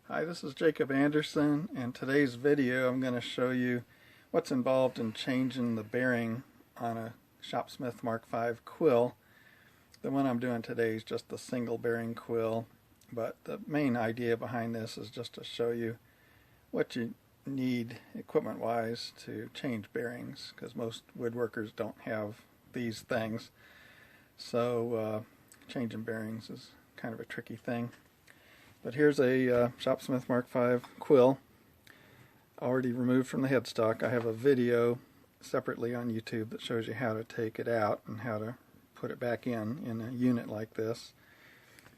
Hi, this is Jacob Anderson, and today's video I'm going to show you what's involved in changing the bearing on a Shopsmith Mark V quill. The one I'm doing today is just a single bearing quill, but the main idea behind this is just to show you what you need equipment wise to change bearings, because most woodworkers don't have these things, so changing bearings is kind of a tricky thing. But here's a Shopsmith Mark V quill already removed from the headstock. I have a video separately on YouTube that shows you how to take it out and how to put it back in a unit like this.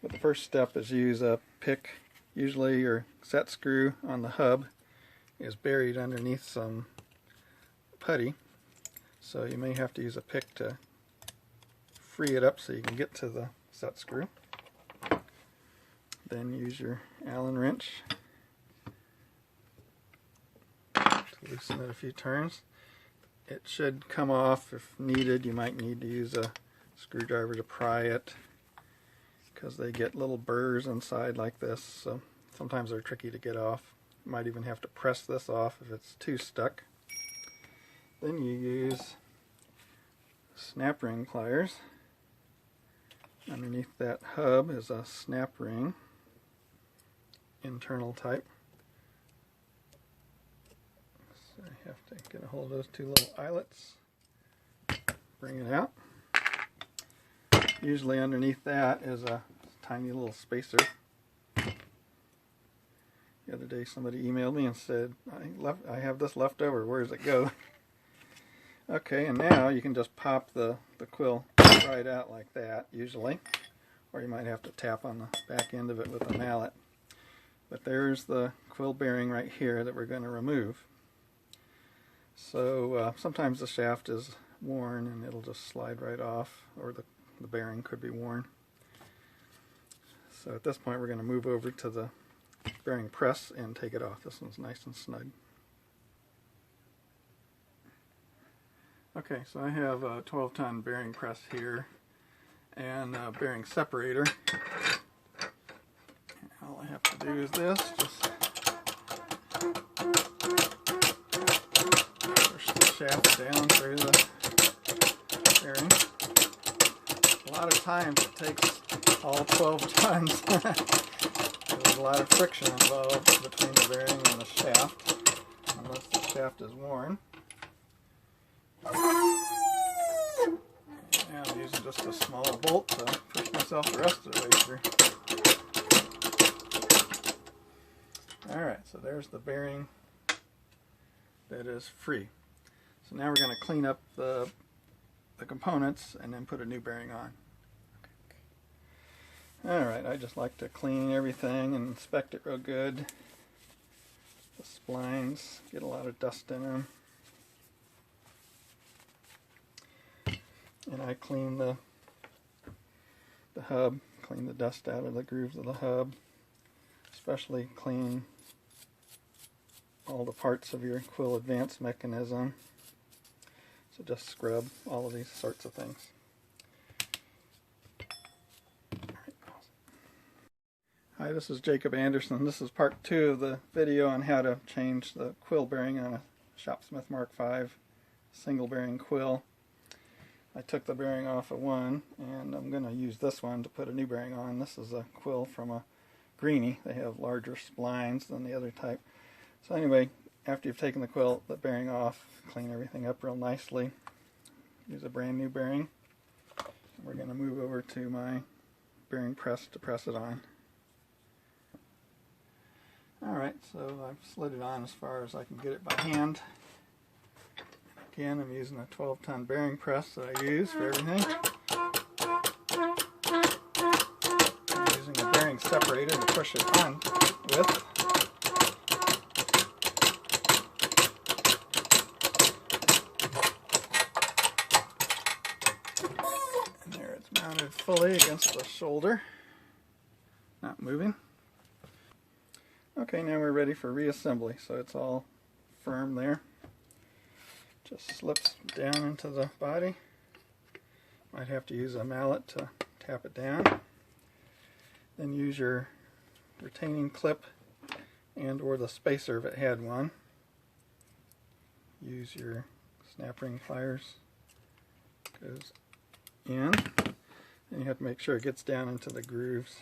But the first step is use a pick. Usually your set screw on the hub is buried underneath some putty, so you may have to use a pick to free it up so you can get to the set screw. Then use your Allen wrench to loosen it a few turns. It should come off if needed. You might need to use a screwdriver to pry it, because they get little burrs inside like this, so sometimes they're tricky to get off. You might even have to press this off if it's too stuck. Then you use snap ring pliers. Underneath that hub is a snap ring, internal type. So I have to get a hold of those two little eyelets, bring it out. Usually underneath that is a tiny little spacer. The other day somebody emailed me and said, I have this left over, where does it go? Okay, and now you can just pop the quill right out like that, usually. Or you might have to tap on the back end of it with a mallet. But there's the quill bearing right here that we're going to remove. So sometimes the shaft is worn and it'll just slide right off, or the bearing could be worn. So at this point we're going to move over to the bearing press and take it off. This one's nice and snug. Okay, so I have a 12-ton bearing press here and a bearing separator. All I have to do is this, just push the shaft down through the bearing. A lot of times it takes all 12 tons. There's a lot of friction involved between the bearing and the shaft, unless the shaft is worn. And I'm using just a small bolt to push myself the rest of the way through. Alright, so there's the bearing that is free. So now we're going to clean up the components and then put a new bearing on. Alright, I just like to clean everything and inspect it real good. The splines get a lot of dust in them. And I clean the hub, clean the dust out of the grooves of the hub, especially clean all the parts of your quill advance mechanism. So just scrub all of these sorts of things. Hi, this is Jacob Anderson. This is part 2 of the video on how to change the quill bearing on a Shopsmith Mark V single bearing quill. I took the bearing off of one, and I'm going to use this one to put a new bearing on. This is a quill from a Greenie. They have larger splines than the other type. So anyway, after you've taken the bearing off, clean everything up real nicely. Use a brand new bearing. We're going to move over to my bearing press to press it on. Alright, so I've slid it on as far as I can get it by hand. Again, I'm using a 12-ton bearing press that I use for everything. I'm using a bearing separator to push it on with. And there it's mounted fully against the shoulder, not moving. Okay, now we're ready for reassembly, so it's all firm there. Just slips down into the body. Might have to use a mallet to tap it down. Then use your retaining clip and or the spacer if it had one. Use your snap ring pliers. Goes in, and you have to make sure it gets down into the grooves.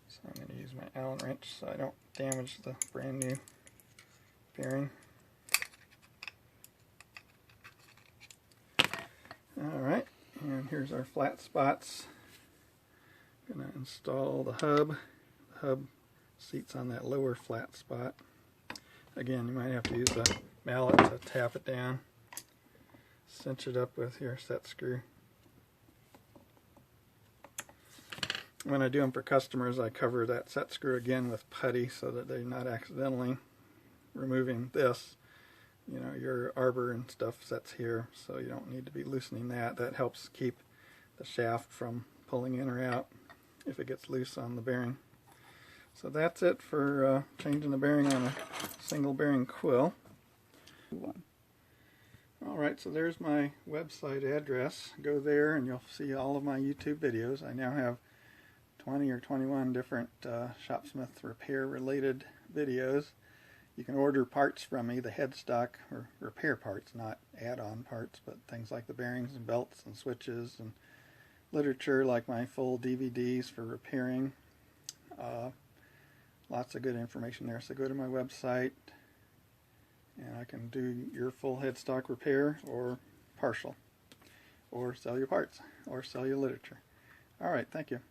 So I'm going to use my Allen wrench so I don't damage the brand new bearing. Alright, and here's our flat spots. I'm going to install the hub. The hub seats on that lower flat spot. Again, you might have to use a mallet to tap it down. Cinch it up with your set screw. When I do them for customers, I cover that set screw again with putty so that they're not accidentally removing this. You know, your arbor and stuff sets here, so you don't need to be loosening that. That helps keep the shaft from pulling in or out if it gets loose on the bearing. So that's it for changing the bearing on a single bearing quill. Alright, so there's my website address. Go there and you'll see all of my YouTube videos. I now have 20 or 21 different Shopsmith repair related videos. You can order parts from me, the headstock or repair parts, not add-on parts, but things like the bearings and belts and switches and literature like my full DVDs for repairing. Lots of good information there, so go to my website and I can do your full headstock repair or partial, or sell you parts, or sell you literature. Alright, thank you.